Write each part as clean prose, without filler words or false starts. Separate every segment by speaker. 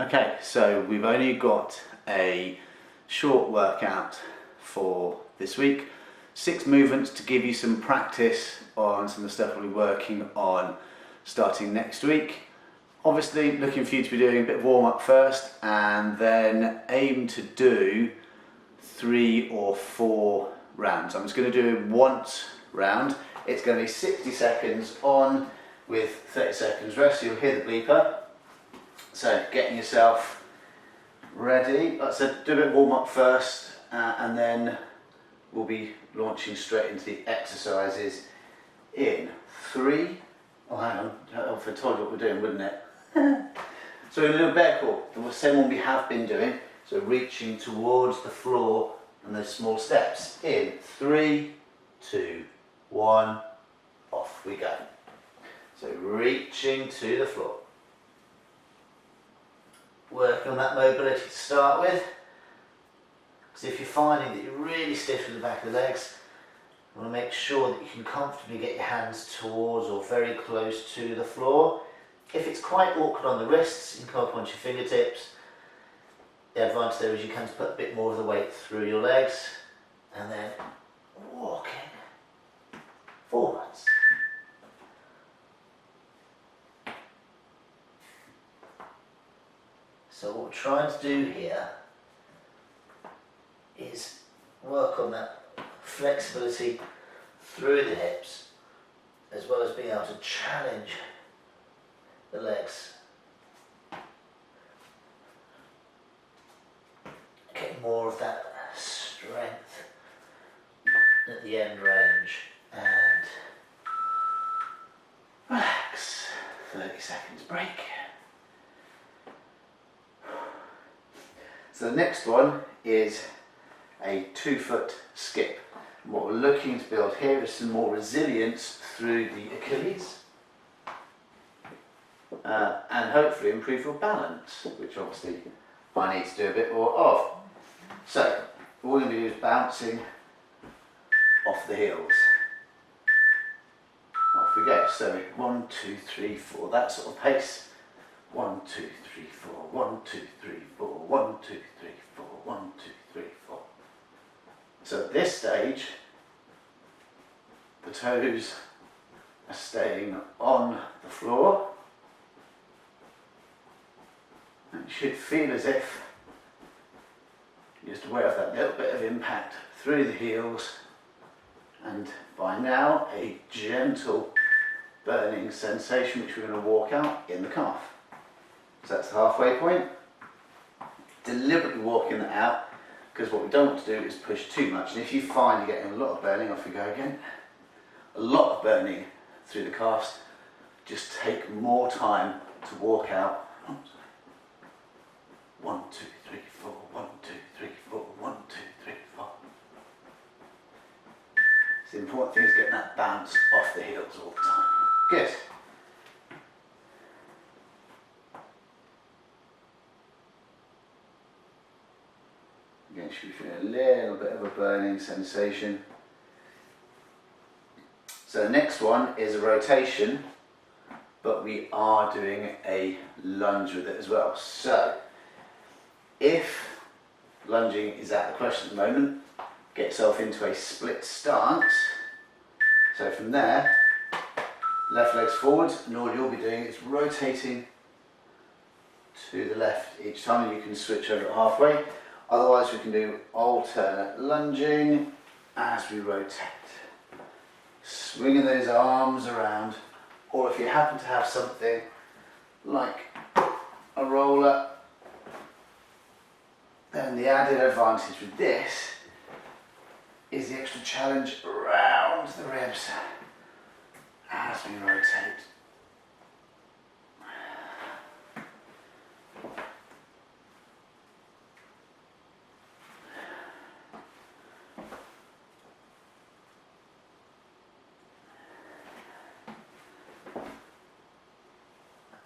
Speaker 1: Okay, so we've only got a short workout for this week. 6 movements to give you some practice on some of the stuff we'll be working on starting next week. Obviously looking for you to be doing a bit of warm up first and then aim to do 3 or 4 rounds. I'm just going to do it once round. It's going to be 60 seconds on with 30 seconds rest, so you'll hear the bleeper. So getting yourself ready. Like I said, do a bit of warm up first and then we'll be launching straight into the exercises in 3. Oh, hang on, if I told you what we're doing, wouldn't it? So we're going to do a bear crawl, the same one we have been doing. So reaching towards the floor and those small steps. In 3, 2, 1, off we go. So reaching to the floor. Work on that mobility to start with. Because if you're finding that you're really stiff in the back of the legs, you want to make sure that you can comfortably get your hands towards or very close to the floor. If it's quite awkward on the wrists, you can come up onto your fingertips. The advantage there is you can put a bit more of the weight through your legs and then walking forwards. So what we're trying to do here is work on that flexibility through the hips as well as being able to challenge the legs. Get more of that strength at the end range and relax. 30 seconds break. So the next one is a 2-foot skip. And what we're looking to build here is some more resilience through the Achilles and hopefully improve your balance, which obviously I need to do a bit more of. So all we're going to do is bouncing off the heels. Off we go. So 1, 2, 3, 4, that sort of pace. 1, 2, 3, 4, 1, 2, 3, 4, 1, 2, 3, 4, 1, 2, 3, 4. So at this stage, the toes are staying on the floor. And you should feel as if you're just aware of that little bit of impact through the heels, and by now a gentle burning sensation which we're going to walk out in the calf. So that's the halfway point. Deliberately walking that out, because what we don't want to do is push too much. And if you find you're getting a lot of burning, off we go again. A lot of burning through the calves, just take more time to walk out. 1, 2, 3, 4, 1, 2, 3, 4, 1, 2, 3, 4. So the important thing is getting that bounce off the heels all the time. Good. Again, should be feeling a little bit of a burning sensation. So the next one is a rotation, but we are doing a lunge with it as well. So if lunging is out of the question at the moment, get yourself into a split stance. So from there, left leg's forwards, and all you'll be doing is rotating to the left each time, and you can switch over at halfway. Otherwise we can do alternate lunging as we rotate. Swinging those arms around, or if you happen to have something like a roller, then the added advantage with this is the extra challenge around the ribs as we rotate.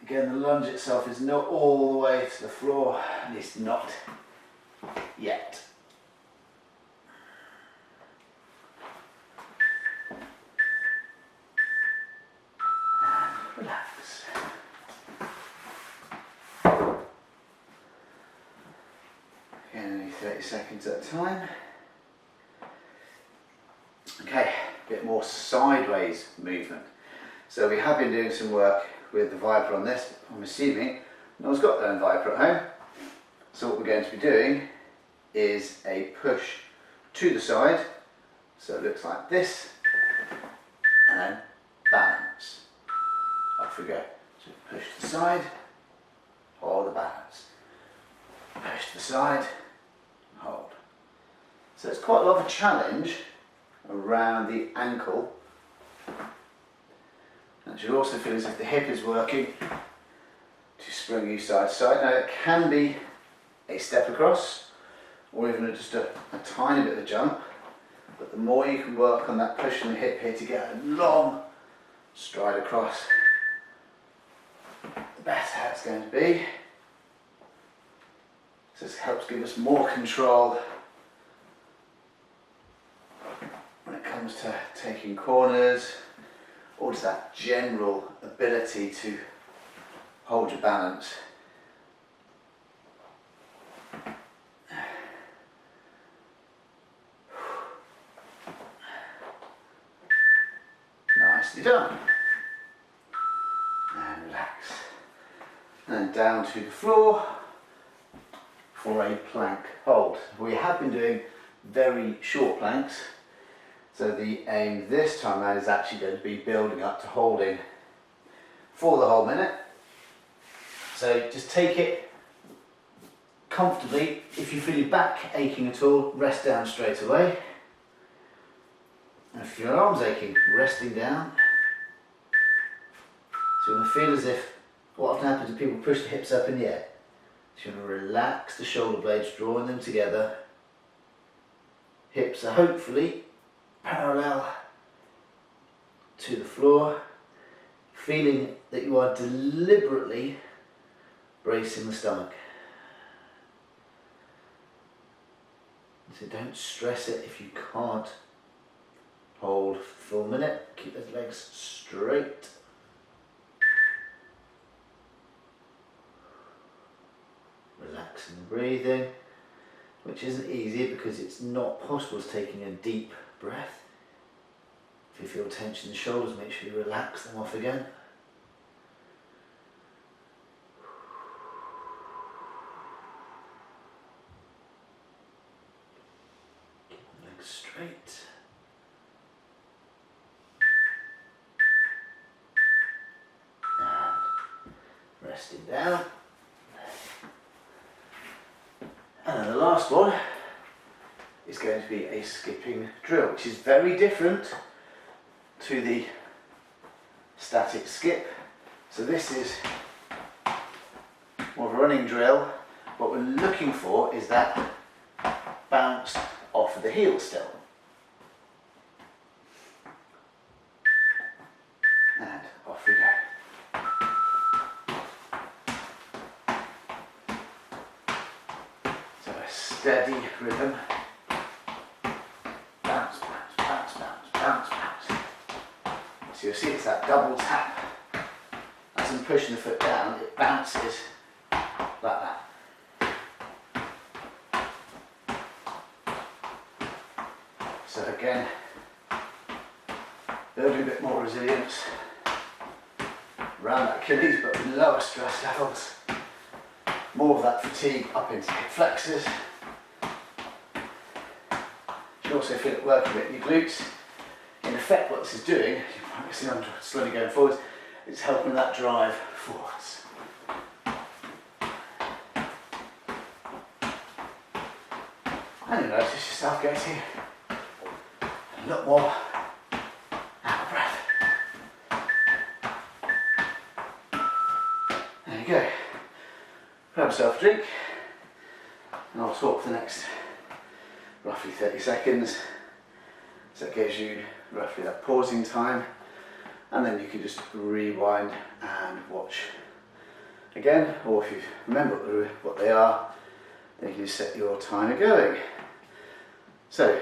Speaker 1: Again, the lunge itself is not all the way to the floor, at least not yet. And relax. 30 seconds at a time. Okay, a bit more sideways movement. So we have been doing some work with the Viper on this. I'm assuming no one's got their own Viper at home. So what we're going to be doing is a push to the side. So it looks like this, and then balance. Off we go. So push to the side, hold the balance. Push to the side, hold. So it's quite a lot of a challenge around the ankle. And you also feel as if the hip is working to spring you side to side. Now it can be a step across or even just a tiny bit of a jump, but the more you can work on that push on the hip here to get a long stride across, the better it's going to be. So this helps give us more control when it comes to taking corners, or just that general ability to hold your balance. Nicely done. And relax. And down to the floor for a plank hold. We have been doing very short planks, so the aim this time around is actually going to be building up to holding for the whole minute. So just take it comfortably. If you feel your back aching at all, rest down straight away. And if your arm's aching, resting down. So you want to feel as if, what often happens is people push the hips up in the air. So you want to relax the shoulder blades, drawing them together. Hips are hopefully parallel to the floor. Feeling that you are deliberately bracing the stomach. So don't stress it if you can't hold for a minute. Keep those legs straight. Relaxing the breathing, which isn't easy because it's not possible as taking a deep breath. If you feel tension in the shoulders, make sure you relax them off again. Keep the legs straight. And resting down. And then the last one is going to be a skipping drill, which is very different to the static skip. So this is more of a running drill. What we're looking for is that bounce off of the heel still. And off we go. So a steady rhythm. Bounce, bounce, bounce, bounce, bounce, bounce. So you'll see it's that double tap. As I'm pushing the foot down, it bounces like that. So again, building a bit more resilience around that Achilles, but with lower stress levels. More of that fatigue up into hip flexors. You can also feel it working a bit in your glutes. In effect, what this is doing, you might see I'm slowly going forwards, it's helping that drive forwards. And you notice yourself getting a lot more out of breath. There you go. Grab yourself a drink, and I'll talk for the next roughly 30 seconds. So it gives you roughly that pausing time, and then you can just rewind and watch again, or if you remember what they are, then you can just set your timer going. So,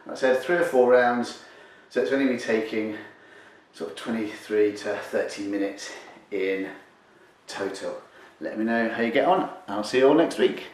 Speaker 1: like I said, 3 or 4 rounds, so it's only be taking sort of 23 to 30 minutes in total. Let me know how you get on, and I'll see you all next week.